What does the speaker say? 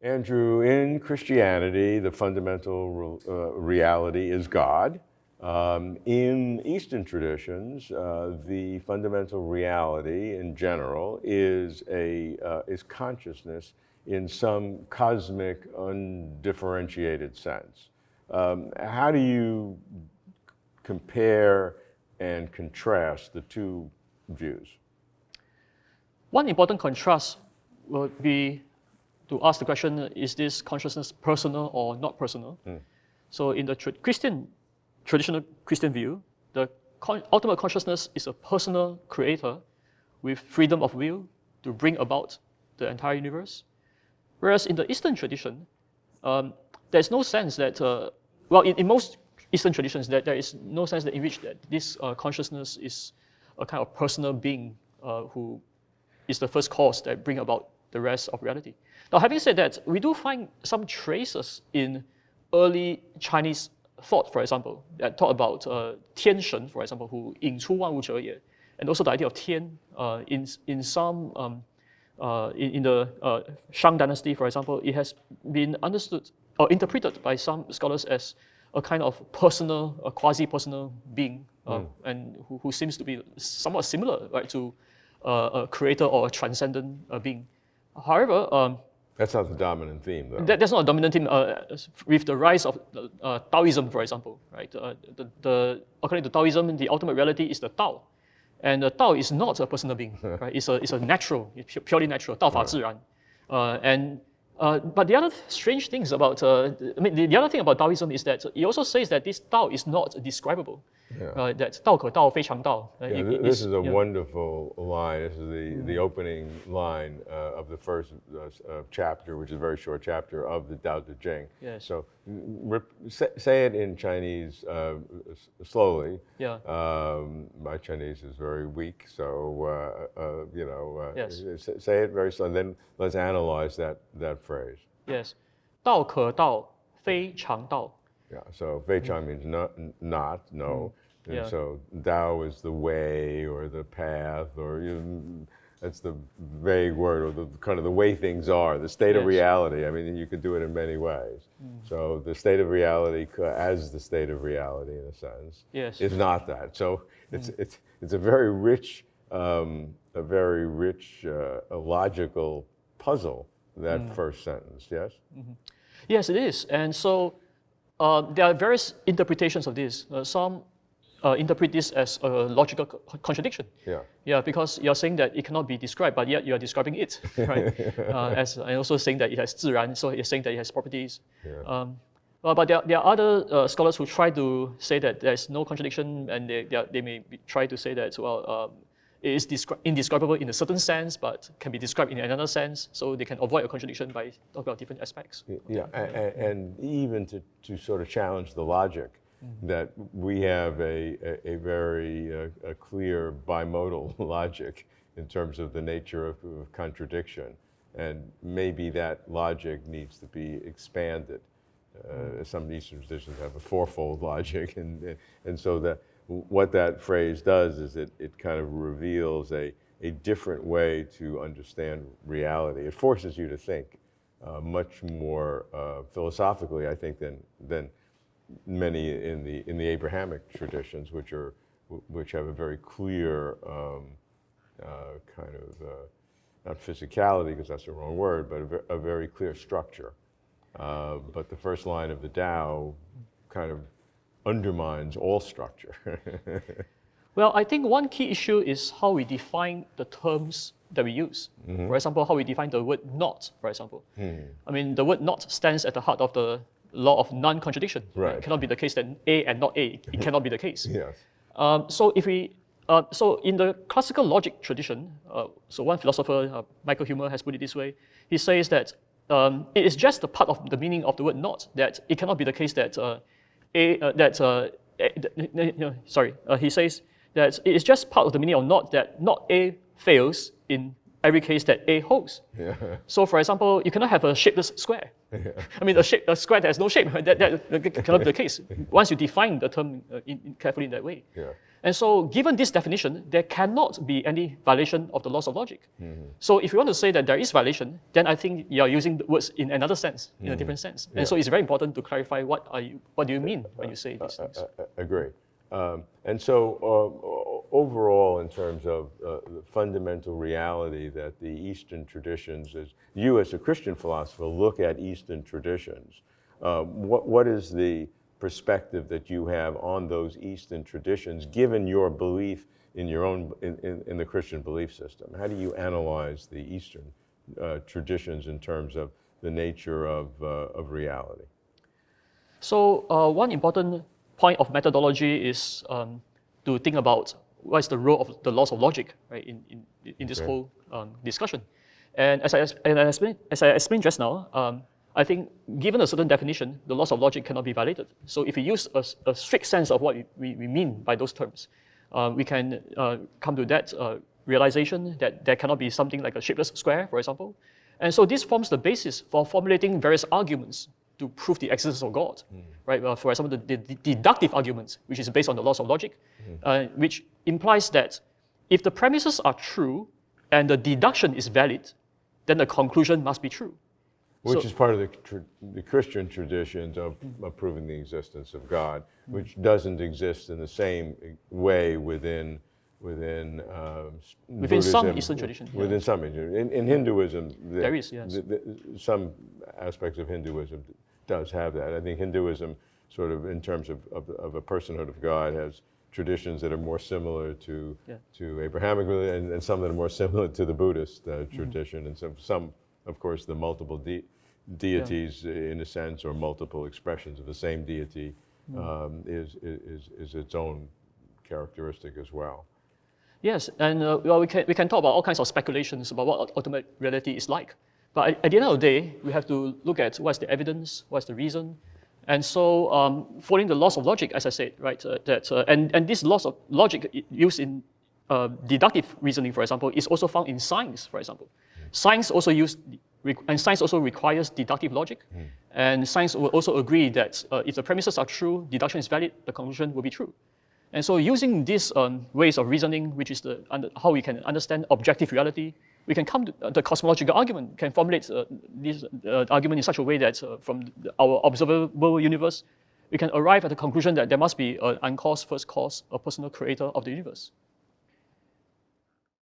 Andrew, in Christianity, the fundamental reality is God. In Eastern traditions, the fundamental reality in general is consciousness in some cosmic, undifferentiated sense. How do you compare and contrast the two views? One important contrast would be to ask the question, is this consciousness personal or not personal? So in the traditional Christian view, the ultimate consciousness is a personal creator with freedom of will to bring about the entire universe. Whereas in the Eastern tradition, there's no sense that, in most Eastern traditions, that there is no sense that in which that this consciousness is a kind of personal being who is the first cause that bring about the rest of reality. Now, having said that, we do find some traces in early Chinese thought, for example, that talk about 天神, for example, who 引出万物者也, and also the idea of 天 in some in the Shang dynasty, for example, it has been understood or interpreted by some scholars as a kind of personal, a quasi-personal being, and who seems to be somewhat similar, right, to a creator or a transcendent being. However, that's not the dominant theme, though. That's not a dominant theme. With the rise of Taoism, for example, right? According to Taoism, the ultimate reality is the Tao, and the Tao is not a personal being, right? It's a natural, purely natural, 道法自然. But the other strange things about, the other thing about Taoism is that it also says that this Tao is not describable. That 道可道非常道. This is a wonderful line. This is the opening line of the first chapter, which is a very short chapter of the Tao Te Ching. Yes. So say it in Chinese slowly. Yeah. My Chinese is very weak, so Yes. Say it very slowly. Then let's analyze that phrase. Yes. 道可道非常道. Yeah, so Fei Chang means not, no. And Yeah. so Tao is the way or the path, or that's the vague word, or the kind of the way things are, the state of reality. I mean, you could do it in many ways. So the state of reality, as the state of reality in a sense, is not that. So it's a very rich, logical puzzle, that first sentence. Yes. Yes, it is. And so there are various interpretations of this. Some interpret this as a logical contradiction. Yeah, because you're saying that it cannot be described, but yet you're describing it, right? And also saying that it has 自然, so you're saying that it has properties. But there are other scholars who try to say that there's no contradiction, and they may try to say that, it is indescribable in a certain sense, but can be described in another sense, so they can avoid a contradiction by talking about different aspects. Yeah, and even to sort of challenge the logic, that we have a very clear bimodal logic in terms of the nature of contradiction, and maybe that logic needs to be expanded. Some Eastern traditions have a fourfold logic, and so that what that phrase does is it kind of reveals a different way to understand reality. It forces you to think much more philosophically, I think, than many in the Abrahamic traditions, which have a very clear kind of not physicality, because that's the wrong word, but a very clear structure. But the first line of the Tao kind of undermines all structure. Well, I think one key issue is how we define the terms that we use. For example, how we define the word not, for example. I mean, the word not stands at the heart of the law of non-contradiction. Right. It cannot be the case that A and not A. It cannot be the case. Yes. So in the classical logic tradition, so one philosopher, Michael Huemer, has put it this way. He says that it is just a part of the meaning of the word not, that it cannot be the case that he says that it is just part of the meaning of not that not A fails in every case that A holds. Yeah. So for example, you cannot have a shapeless square. I mean, a square that has no shape, that cannot be the case once you define the term carefully in that way. Yeah. And so given this definition, there cannot be any violation of the laws of logic. So if you want to say that there is violation, then I think you're using the words in another sense, in a different sense. And so it's very important to clarify what do you mean when you say these things. Agree. And so overall, in terms of the fundamental reality that the Eastern traditions, as you as a Christian philosopher look at Eastern traditions, what is the perspective that you have on those Eastern traditions, given your belief in your own in the Christian belief system? How do you analyze the Eastern traditions in terms of the nature of reality? So one important point of methodology is to think about what is the role of the laws of logic, right, in this whole discussion. And as I explained just now, I think given a certain definition, the laws of logic cannot be violated. So if we use a strict sense of what we mean by those terms, we can come to that realization that there cannot be something like a shapeless square, for example. And so this forms the basis for formulating various arguments to prove the existence of God, right? For example, the deductive argument, which is based on the laws of logic, which implies that if the premises are true and the deduction is valid, then the conclusion must be true. Which is part of the Christian traditions of proving the existence of God, which doesn't exist in the same way within Buddhism, some Eastern traditions. Within some, in Hinduism, there is, yes. Some aspects of Hinduism does have that. I think Hinduism, sort of in terms of a personhood of God, has traditions that are more similar to Abrahamic religion, and some that are more similar to the Buddhist tradition, and some, of course, the multiple deities in a sense, or multiple expressions of the same deity, is its own characteristic as well. Yes, and well, we can talk about all kinds of speculations about what ultimate reality is like. But at the end of the day, we have to look at what's the evidence, what's the reason. And so following the laws of logic, as I said, right, and these laws of logic used in deductive reasoning, for example, is also found in science, for example. Science also requires deductive logic. And science will also agree that if the premises are true, deduction is valid, the conclusion will be true. And so using these ways of reasoning, which is how we can understand objective reality, we can come to the cosmological argument, can formulate this argument in such a way that from our observable universe, we can arrive at the conclusion that there must be an uncaused first cause, a personal creator of the universe.